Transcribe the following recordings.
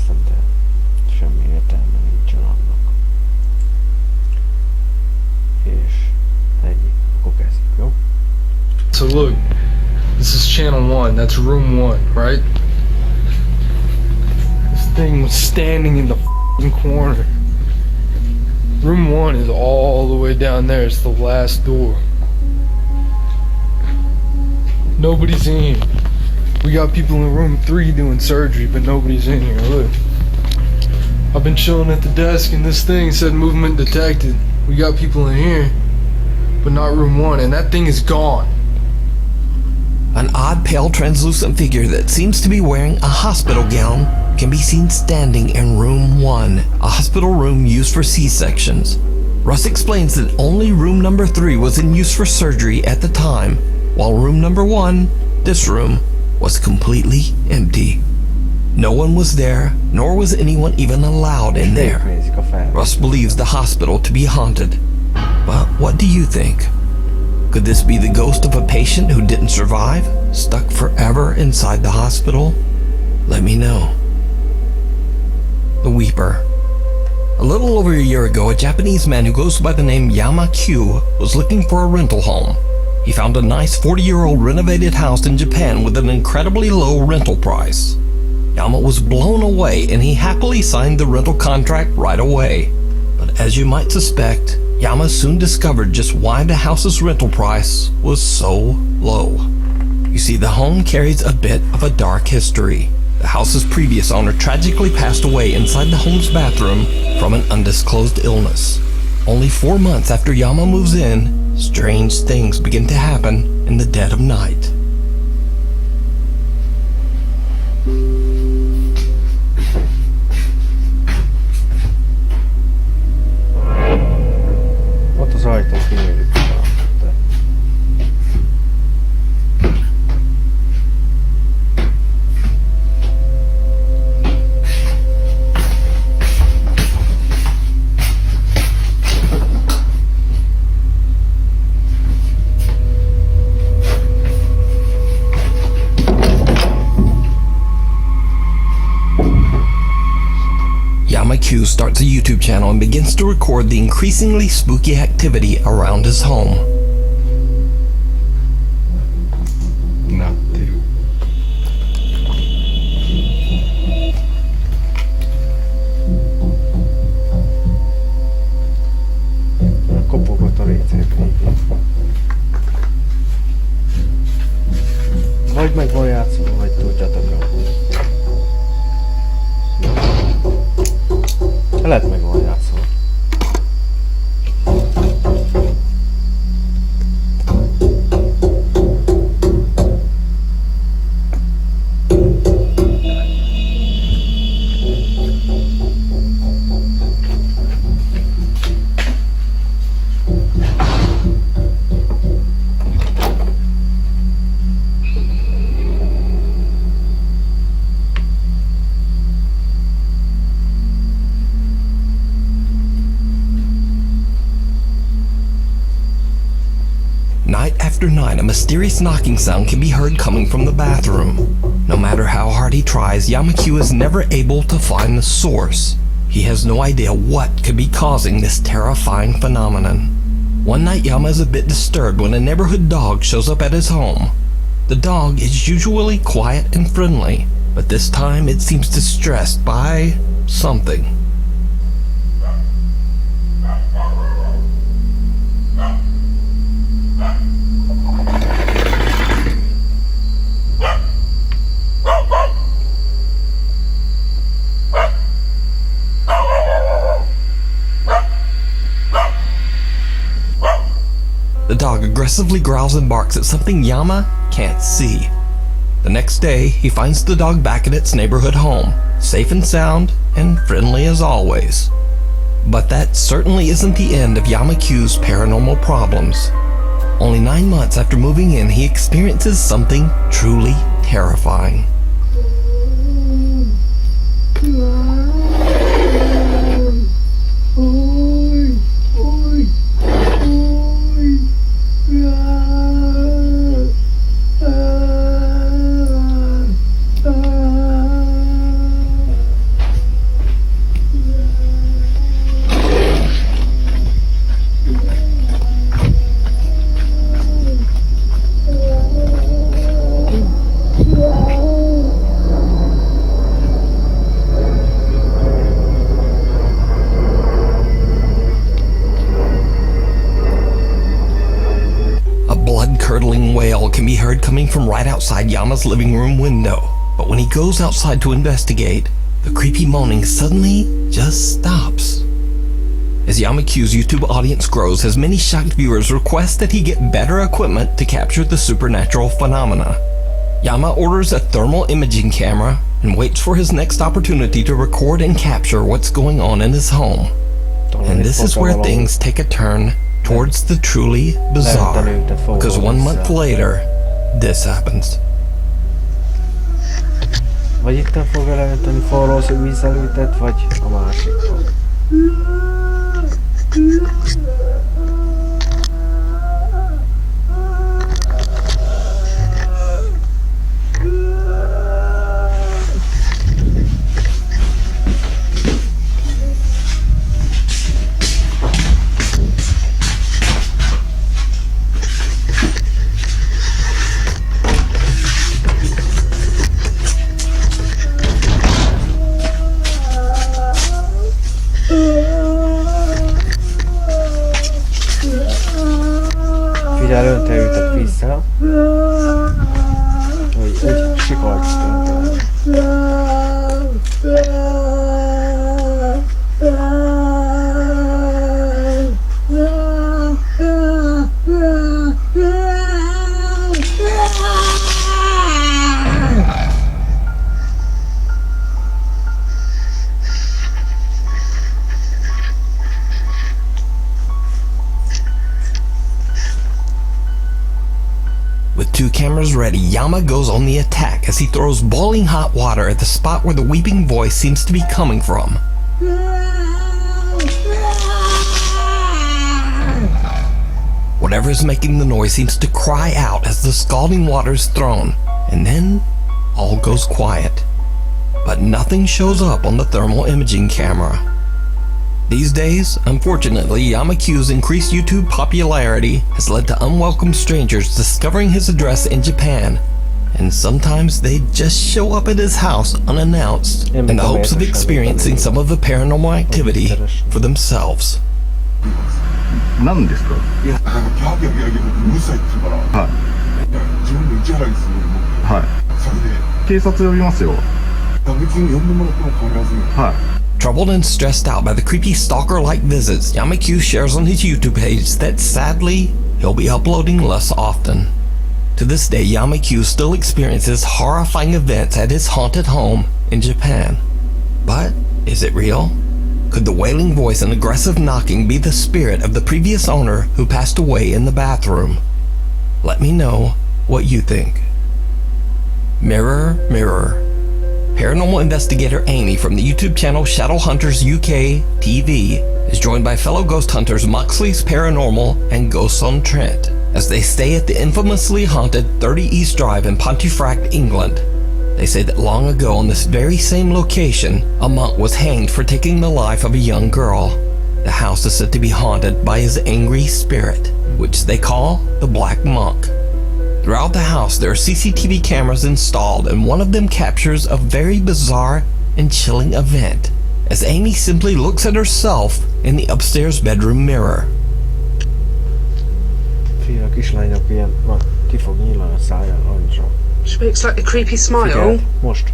Szerintem semmi értelme nincsen annak. És ennyi. Akkor kezdjük, jó? So look, this is channel 1, that's room 1, right? This thing was standing in the f***ing corner. Room 1 is all the way down there, it's the last door. Nobody's in here. We got people in room 3 doing surgery, but nobody's in here, look. I've been chilling at the desk and this thing said movement detected. We got people in here, but not room 1, and that thing is gone. An odd, pale, translucent figure that seems to be wearing a hospital gown can be seen standing in room 1, a hospital room used for C-sections. Russ explains that only room number 3 was in use for surgery at the time, while room number 1, this room, was completely empty. No one was there, nor was anyone even allowed in there. Russ believes the hospital to be haunted. But what do you think? Could this be the ghost of a patient who didn't survive, stuck forever inside the hospital? Let me know. The Weeper. A little over a year ago, a Japanese man who goes by the name Yama Q was looking for a rental home. He found a nice 40-year-old renovated house in Japan with an incredibly low rental price. Yama was blown away and he happily signed the rental contract right away. But as you might suspect, Yama soon discovered just why the house's rental price was so low. You see, the home carries a bit of a dark history. The house's previous owner tragically passed away inside the home's bathroom from an undisclosed illness. Only 4 months after Yama moves in, strange things begin to happen in the dead of night. Ott az ajtó kinyílik. Q starts a YouTube channel and begins to record the increasingly spooky activity around his home. Nothing. Kopogott a WC-ben. Vagy meg van játszva, vagy tudjátok abból. Lehet meg van játszva. Night after night, a mysterious knocking sound can be heard coming from the bathroom. No matter how hard he tries, Yama-Q is never able to find the source. He has no idea what could be causing this terrifying phenomenon. One night, Yama is a bit disturbed when a neighborhood dog shows up at his home. The dog is usually quiet and friendly, but this time it seems distressed by something. The dog aggressively growls and barks at something Yama can't see. The next day, he finds the dog back at its neighborhood home, safe and sound and friendly as always. But that certainly isn't the end of Yama-Q's paranormal problems. Only 9 months after moving in, he experiences something truly terrifying. coming from right outside Yama's living room window. But when he goes outside to investigate, the creepy moaning suddenly just stops. As Yama Q's YouTube audience grows, his many shocked viewers request that he get better equipment to capture the supernatural phenomena. Yama orders a thermal imaging camera and waits for his next opportunity to record and capture what's going on in his home. And this is where things take a turn towards the truly bizarre, because 1 month later, this happens. Vagy itten fog elönteni forró vízzelőtet, vagy a másik fog. Figyelj, önte őtet vissza, hogy úgy sikolt With 2 cameras ready, Yama goes on the attack as he throws boiling hot water at the spot where the weeping voice seems to be coming from. Whatever is making the noise seems to cry out as the scalding water is thrown, and then all goes quiet. But nothing shows up on the thermal imaging camera. These days, unfortunately, Yama Q's increased YouTube popularity has led to unwelcome strangers discovering his address in Japan, and sometimes they just show up at his house unannounced in the hopes of experiencing some of the paranormal activity for themselves. 何ですか？いや、なんかギャーギャーギャーギャーうるさいって言うから、はい。自分の打ち払いするのも、はい。それで、警察呼びますよ。別に呼んでもらっても変わらず、はい。 Troubled and stressed out by the creepy stalker-like visits, Yama Q shares on his YouTube page that sadly, he'll be uploading less often. To this day, Yama Q still experiences horrifying events at his haunted home in Japan. But is it real? Could the wailing voice and aggressive knocking be the spirit of the previous owner who passed away in the bathroom? Let me know what you think. Mirror, mirror. Paranormal investigator Amy from the YouTube channel Shadow Hunters UK TV is joined by fellow ghost hunters Moxley's Paranormal and Ghosts on Trent as they stay at the infamously haunted 30 East Drive in Pontefract, England. They say that long ago on this very same location, a monk was hanged for taking the life of a young girl. The house is said to be haunted by his angry spirit, which they call the Black Monk. Throughout the house, there are CCTV cameras installed, and one of them captures a very bizarre and chilling event as Amy simply looks at herself in the upstairs bedroom mirror. Figyelj, a kislánynak ilyen, ki fog nyílani a szája, annyira. She makes like a creepy smile. Figyelj, most.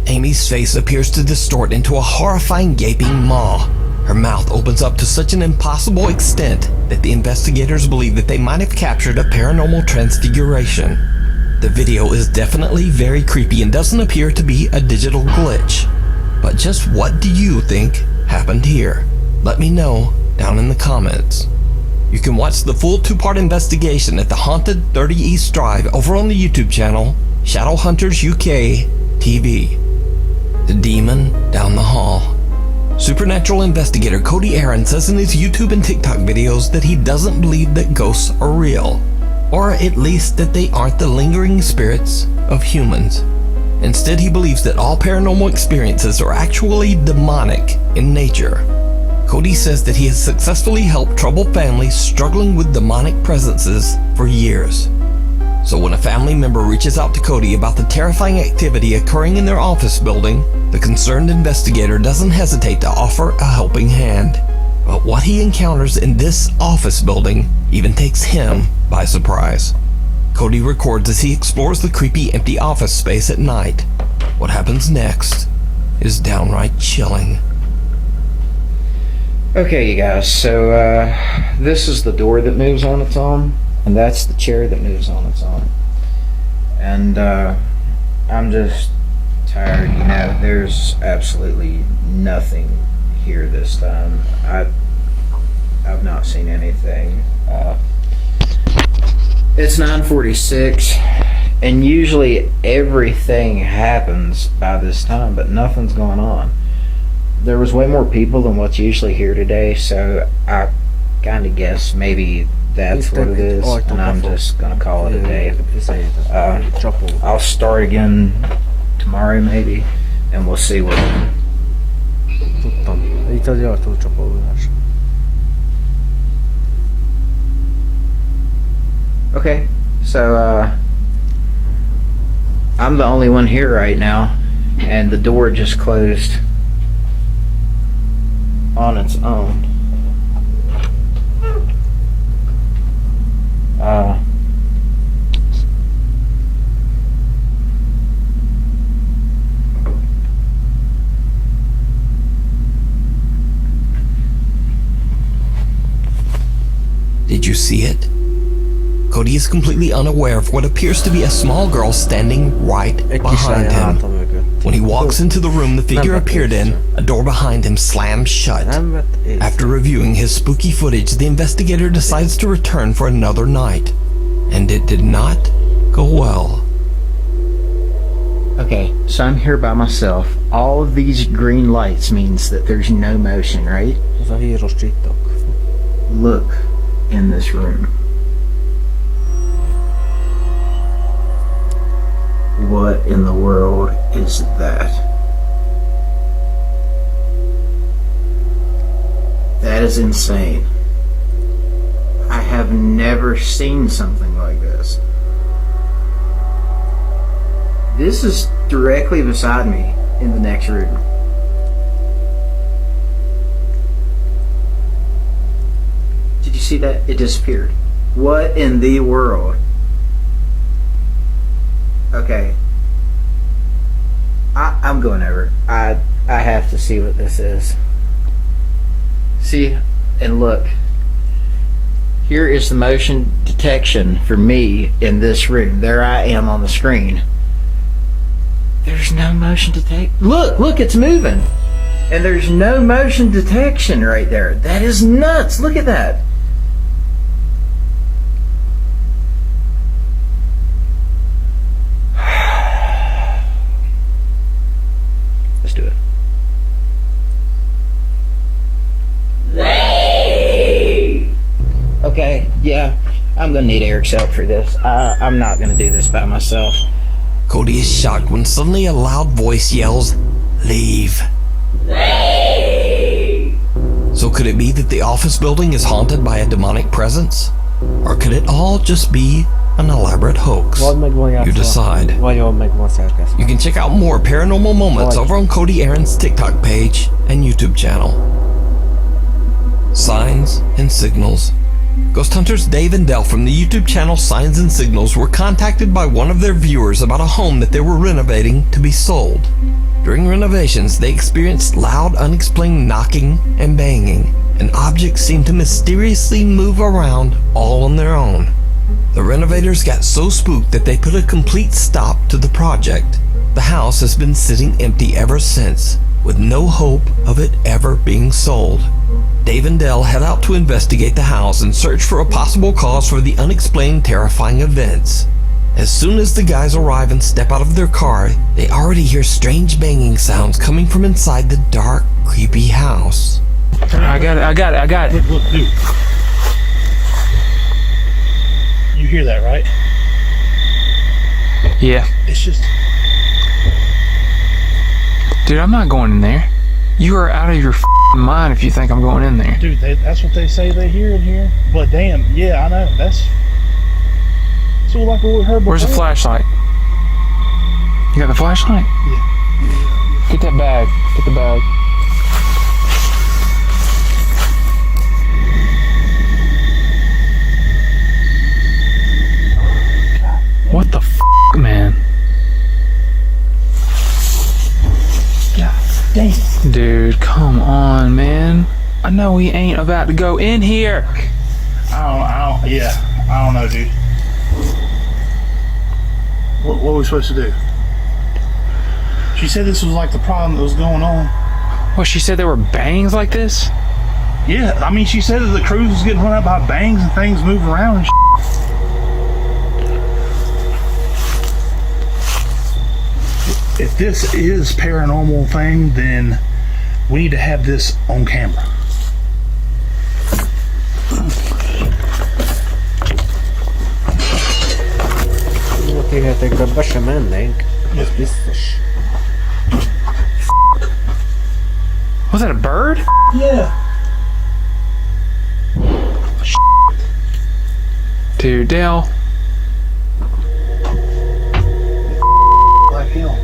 Amy's face appears to distort into a horrifying gaping maw. Her mouth opens up to such an impossible extent that the investigators believe that they might have captured a paranormal transfiguration. The video is definitely very creepy and doesn't appear to be a digital glitch. But just what do you think happened here? Let me know down in the comments. You can watch the full 2-part investigation at the haunted 30 East Drive over on the YouTube channel Shadow Hunters UK TV. The demon down the hall. Supernatural investigator Cody Aaron says in his YouTube and TikTok videos that he doesn't believe that ghosts are real, or at least that they aren't the lingering spirits of humans. Instead, he believes that all paranormal experiences are actually demonic in nature. Cody says that he has successfully helped troubled families struggling with demonic presences for years. So when a family member reaches out to Cody about the terrifying activity occurring in their office building, the concerned investigator doesn't hesitate to offer a helping hand. But what he encounters in this office building even takes him by surprise. Cody records as he explores the creepy empty office space at night. What happens next is downright chilling. Okay, you guys, so this is the door that moves on its own, and that's the chair that moves on its own. And I'm just tired, you know, there's absolutely nothing here this time. I've not seen anything. It's 9:46, and usually everything happens by this time, but nothing's going on. There was way more people than what's usually here today, so I kind of guess maybe that's what it is, and I'm just gonna call it a day. I'll start again tomorrow maybe, and we'll see what. Tudtam. Itt az ajtócsapódás. Okay, so I'm the only one here right now, and the door just closed on its own. Did you see it? Cody is completely unaware of what appears to be a small girl standing right behind him. When he walks into the room the figure appeared in, a door behind him slams shut. After reviewing his spooky footage, the investigator decides to return for another night. And it did not go well. Okay, so I'm here by myself. All of these green lights means that there's no motion, right? Ez a híros csittok. Look in this room. What in the world is that? That is insane. I have never seen something like this. This is directly beside me in the next room. Did you see that? It disappeared. What in the world? Okay. I'm going over. I have to see what this is. See, and look. Here is the motion detection for me in this room. There I am on the screen. There's no motion detect. Look, it's moving. And there's no motion detection right there. That is nuts. Look at that. Let's do it. Okay, yeah, I'm gonna need Eric's help for this. I'm not gonna do this by myself. Cody is shocked when suddenly a loud voice yells, "Leave." So could it be that the office building is haunted by a demonic presence? Or could it all just be an elaborate hoax? Vagy meg van You játszva. decide. Vagy meg van szerkesztve. You can check out more paranormal moments over on Cody Aaron's TikTok page and YouTube channel. Signs and Signals. Ghost hunters Dave and Dell from the YouTube channel Signs and Signals were contacted by one of their viewers about a home that they were renovating to be sold. During renovations, they experienced loud, unexplained knocking and banging, and objects seemed to mysteriously move around all on their own. The renovators got so spooked that they put a complete stop to the project. The house has been sitting empty ever since, with no hope of it ever being sold. Dave and Dell head out to investigate the house and search for a possible cause for the unexplained terrifying events. As soon as the guys arrive and step out of their car, they already hear strange banging sounds coming from inside the dark, creepy house. I got it. Look, dude. You hear that, right? Yeah. It's just... Dude, I'm not going in there. You are out of your mind if you think I'm going in there. Dude, that's what they say they hear in here. But damn, yeah, I know. That's... So like what we heard before. Where's the flashlight? You got the flashlight? Yeah. Get that bag. Get the bag. know we ain't about to go in here. I don't know, dude. What are we supposed to do? She said this was like the problem that was going on. Well, she said there were bangs like this? Yeah, I mean, she said that the cruise was getting run up by bangs and things moving around and If this is paranormal thing, then we need to have this on camera. Tényleg be sem mennénk. Ez biztos. Was that a bird? Yeah. Dude, Dale. Like hell.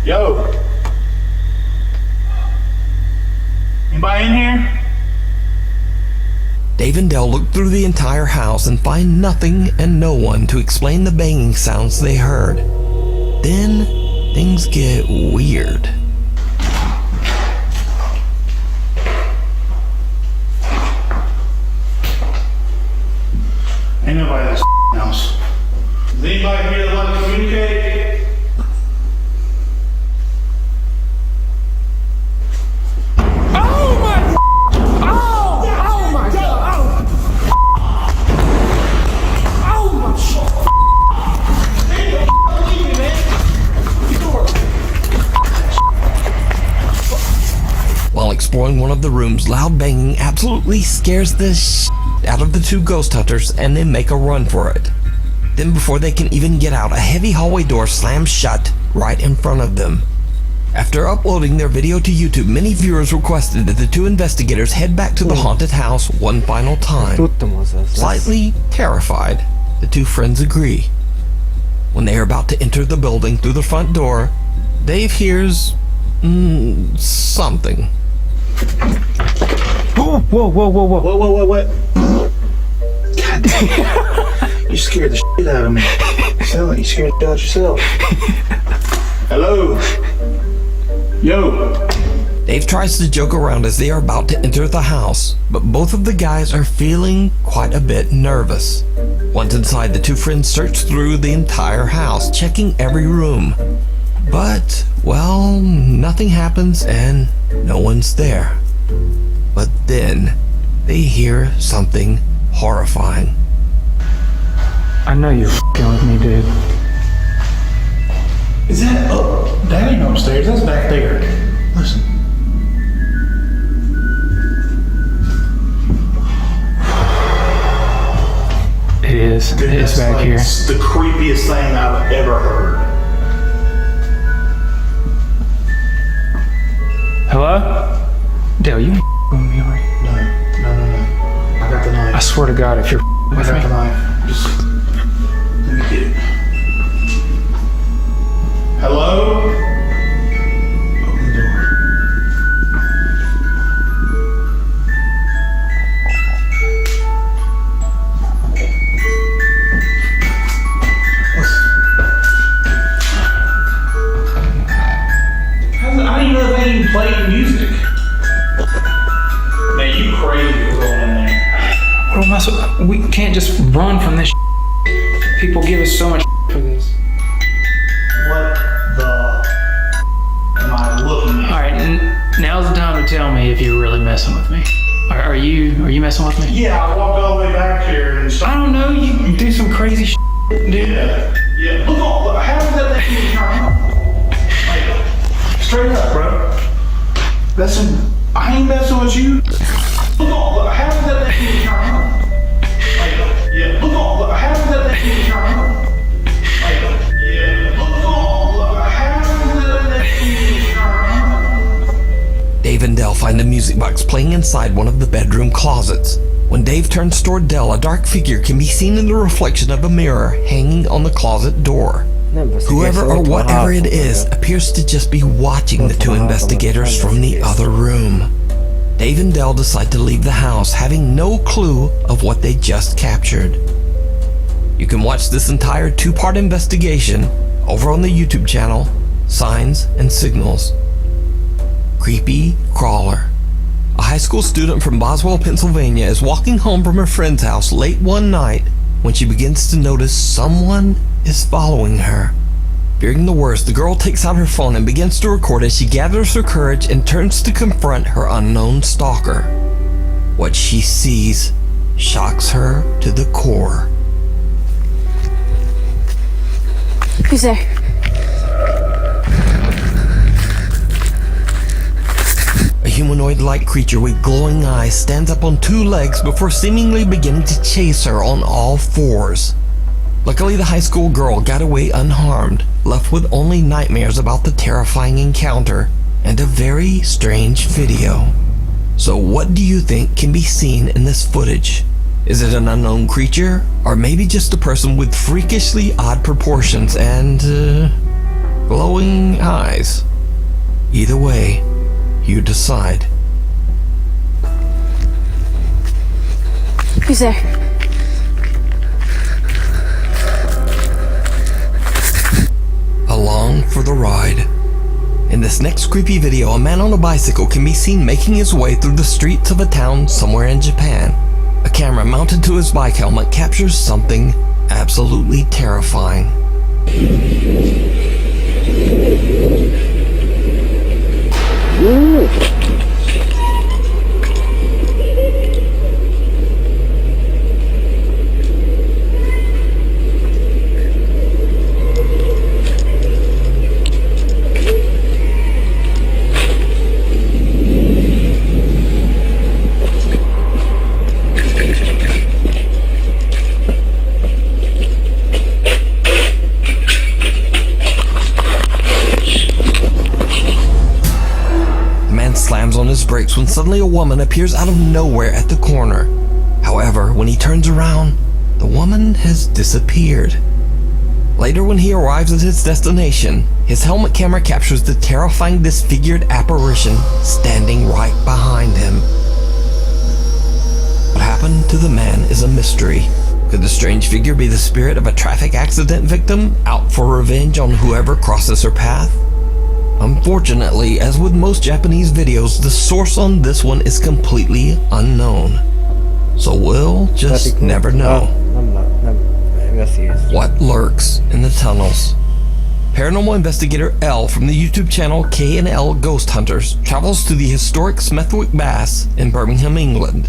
Yo. Anybody in here? Dave and Dell look through the entire house and find nothing and no one to explain the banging sounds they heard. Then things get weird. Ain't nobody in this house. Is anybody here that want to communicate? Oh my! Oh my God! Oh my! While exploring one of the rooms, loud banging absolutely scares the out of the two ghost hunters, and they make a run for it. Then before they can even get out, a heavy hallway door slams shut right in front of them. After uploading their video to YouTube, many viewers requested that the two investigators head back to the haunted house one final time. Slightly terrified, the two friends agree. When they are about to enter the building through the front door, Dave hears something. Whoa! Whoa! Whoa! Whoa! Whoa! What? God damn. You scared the shit out of me. Sound like you scared the shit out yourself. Hello? Yo. Dave tries to joke around as they are about to enter the house, but both of the guys are feeling quite a bit nervous. Once inside, the two friends search through the entire house, checking every room. But, well, nothing happens and no one's there. But then, they hear something horrifying. I know you're f***ing with me, dude. Is that up? That ain't upstairs. That's back there. Listen. It is. Dude, It's that's back like here. the creepiest thing I've ever heard. Hello? Dale, you ain't with me, are you? No. I got the knife. I swear to God, if you're I with got me. the knife. Just let me get it. Hello? Open the door. I didn't know they even played music. Man, you crazy for going in there. What am I so? We can't just run from this. People give us so much for this. What the am I looking at? All right, now's the time to tell me if you're really messing with me. Are you messing with me? Yeah, I walked all the way back here and I don't know. You do some crazy dude. Yeah. Look, how does that make me turn out? Like, straight up, bro. That's some. I ain't messing with you. Look, how does that make me turn out? Like, look, how does that make me turn out? Like, look, how does that make me turn out? Dave and Dell find a music box playing inside one of the bedroom closets. When Dave turns toward Dell, a dark figure can be seen in the reflection of a mirror hanging on the closet door. Whoever or whatever it is appears to just be watching the two investigators from the other room. Dave and Dell decide to leave the house, having no clue of what they just captured. You can watch this entire two-part investigation over on the YouTube channel, Signs and Signals. Creepy Crawler, A high school student from Boswell, Pennsylvania is walking home from her friend's house late one night when she begins to notice someone is following her. Fearing the worst, the girl takes out her phone and begins to record as she gathers her courage and turns to confront her unknown stalker. What she sees shocks her to the core. Who's there? A humanoid-like creature with glowing eyes stands up on two legs before seemingly beginning to chase her on all fours. Luckily, the high school girl got away unharmed, left with only nightmares about the terrifying encounter and a very strange video. So what do you think can be seen in this footage? Is it an unknown creature, or maybe just a person with freakishly odd proportions and glowing eyes? Either way, you decide. Who's there? Along for the ride. In this next creepy video, a man on a bicycle can be seen making his way through the streets of a town somewhere in Japan. A camera mounted to his bike helmet captures something absolutely terrifying. Slams on his brakes when suddenly a woman appears out of nowhere at the corner. However, when he turns around, the woman has disappeared. Later, when he arrives at his destination, his helmet camera captures the terrifying disfigured apparition standing right behind him. What happened to the man is a mystery. Could the strange figure be the spirit of a traffic accident victim out for revenge on whoever crosses her path? Unfortunately, as with most Japanese videos, the source on this one is completely unknown. So we'll just never know what lurks in the tunnels. Paranormal investigator L from the YouTube channel K&L Ghost Hunters travels to the historic Smethwick Baths in Birmingham, England.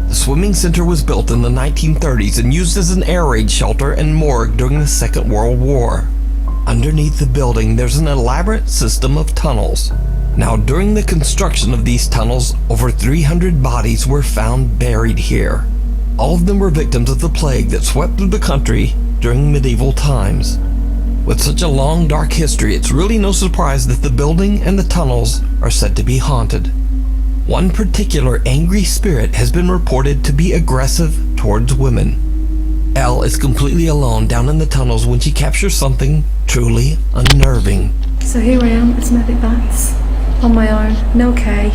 The swimming center was built in the 1930s and used as an air raid shelter and morgue during the Second World War. Underneath the building, there's an elaborate system of tunnels. Now, during the construction of these tunnels, over 300 bodies were found buried here. All of them were victims of the plague that swept through the country during medieval times. With such a long, dark history, it's really no surprise that the building and the tunnels are said to be haunted. One particular angry spirit has been reported to be aggressive towards women. Elle is completely alone down in the tunnels when she captures something truly unnerving. So here I am at Smethwick Baths, on my own, no K.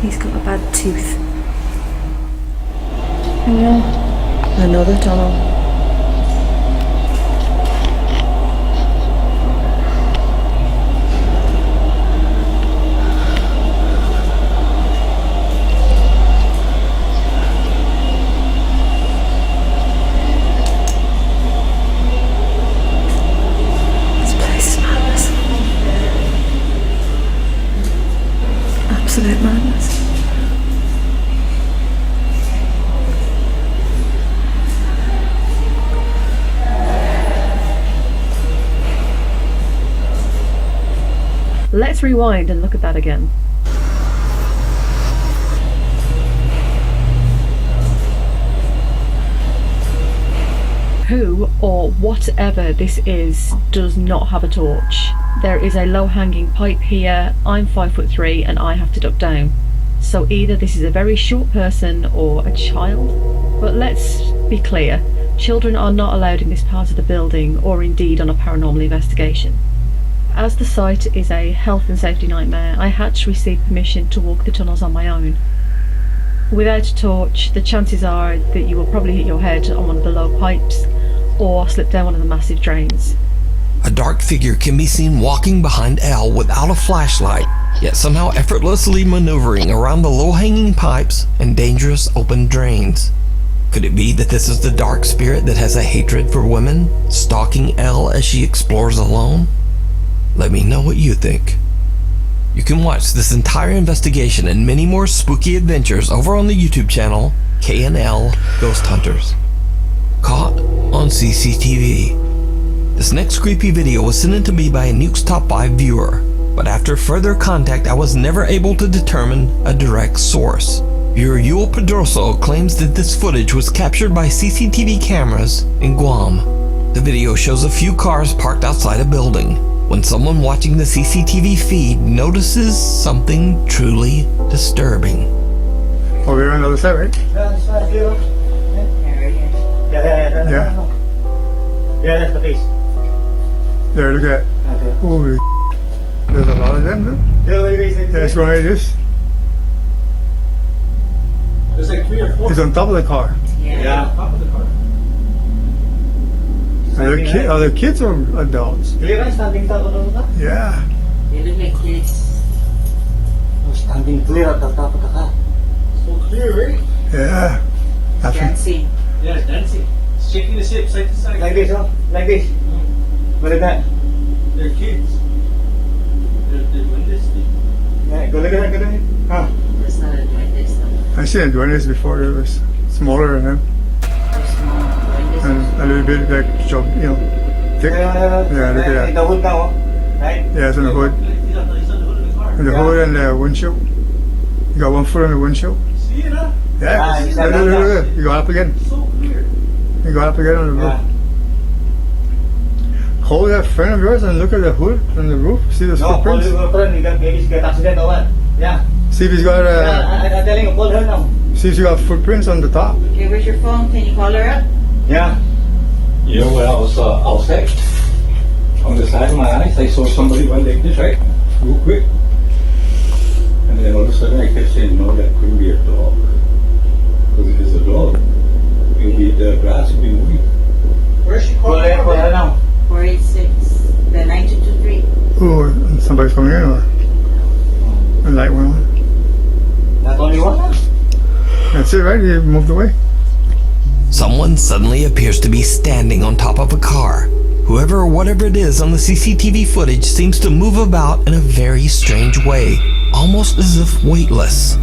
He's got a bad tooth. Here we are, another tunnel. Absolute madness. Let's rewind and look at that again. Who or whatever this is does not have a torch. There is a low-hanging pipe here. I'm 5'3" and I have to duck down. So either this is a very short person or a child. But let's be clear, children are not allowed in this part of the building or indeed on a paranormal investigation. As the site is a health and safety nightmare, I had to receive permission to walk the tunnels on my own. Without a torch, the chances are that you will probably hit your head on one of the low pipes or slip down one of the massive drains. A dark figure can be seen walking behind Elle without a flashlight. yet somehow effortlessly maneuvering around the low-hanging pipes and dangerous open drains. Could it be that this is the dark spirit that has a hatred for women, stalking Elle as she explores alone? Let me know what you think. You can watch this entire investigation and many more spooky adventures over on the YouTube channel K&L Ghost Hunters. Caught on CCTV. This next creepy video was sent in to me by a Nuke's Top 5 viewer, but after further contact I was never able to determine a direct source. Viewer Yul Pedroso claims that this footage was captured by CCTV cameras in Guam. The video shows a few cars parked outside a building, when someone watching the CCTV feed notices something truly disturbing. Oh, we're on the other side, right? Yeah. Yeah, that's the face. There, look at that. Okay. Holy there's a lot of them, dude. Yeah, it's going like this. There's like 3 or 4. He's on top of the car. Yeah. On top of the car. Are they kids or adults? Clear standing top of the car? Yeah. They look like kids. Standing clear at the top of the car. So clear, right? Yeah. Dancing. Yeah, dancing. Shaking the ship side to side. Like this, huh? Like this. What is that? They're kids. They're doing this thing. Yeah, go look at that, go look at it. Huh? It's not like this. I seen it doing this before. It was smaller than him. And a little bit like, you know, thick. Yeah, look at that. The hood now, right? Yeah, it's on the hood. And the hood and the windshield. You got one foot on the windshield. See it, huh? Yeah, look. You go up again. So clear. You go up again on the roof. Hold that friend of yours and look at the hood on the roof. See the footprints? No, hold friend. You got maybe get accident or what? Yeah. See if he's got I'm telling you, pull her now. see if you got footprints on the top. Okay, where's your phone? Can you call her up? Yeah. You know, when I was outside, on the side of my eyes, I saw somebody went like this, right? Real quick. And then all of a sudden I kept saying, no, that couldn't be a dog. Because if it's a dog, it'll be, the grass will be moving. Where's she calling? Pull her now. 486, the 9223. Oh, and somebody's coming in or? The light went on. That's only one? That's it, right? He moved away. Someone suddenly appears to be standing on top of a car. Whoever or whatever it is on the CCTV footage seems to move about in a very strange way, almost as if weightless.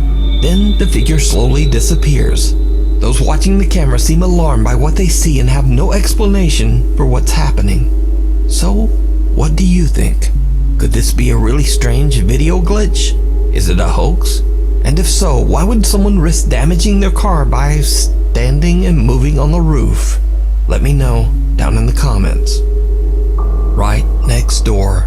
Then the figure slowly disappears. Those watching the camera seem alarmed by what they see and have no explanation for what's happening. So, what do you think? Could this be a really strange video glitch? Is it a hoax? And if so, why would someone risk damaging their car by standing and moving on the roof? Let me know down in the comments. Right next door.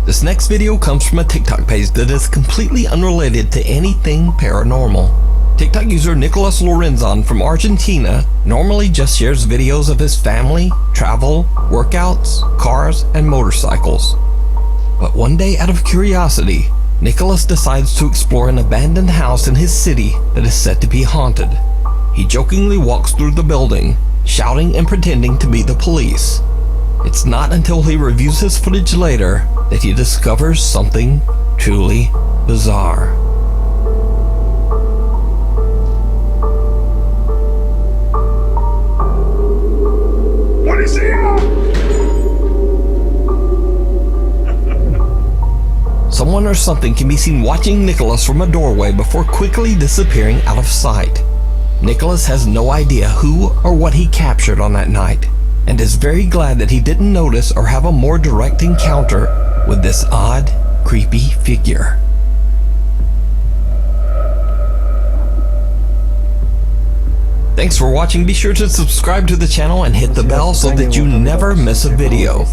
This next video comes from a TikTok page that is completely unrelated to anything paranormal. TikTok user Nicolas Lorenzon from Argentina normally just shares videos of his family, travel, workouts, cars, and motorcycles. But one day, out of curiosity, Nicholas decides to explore an abandoned house in his city that is said to be haunted. He jokingly walks through the building, shouting and pretending to be the police. It's not until he reviews his footage later that he discovers something truly bizarre. What is here? Someone or something can be seen watching Nicholas from a doorway before quickly disappearing out of sight. Nicholas has no idea who or what he captured on that night, and is very glad that he didn't notice or have a more direct encounter with this odd, creepy figure. Thanks for watching. Be sure to subscribe to the channel and hit the bell so that you never miss a video.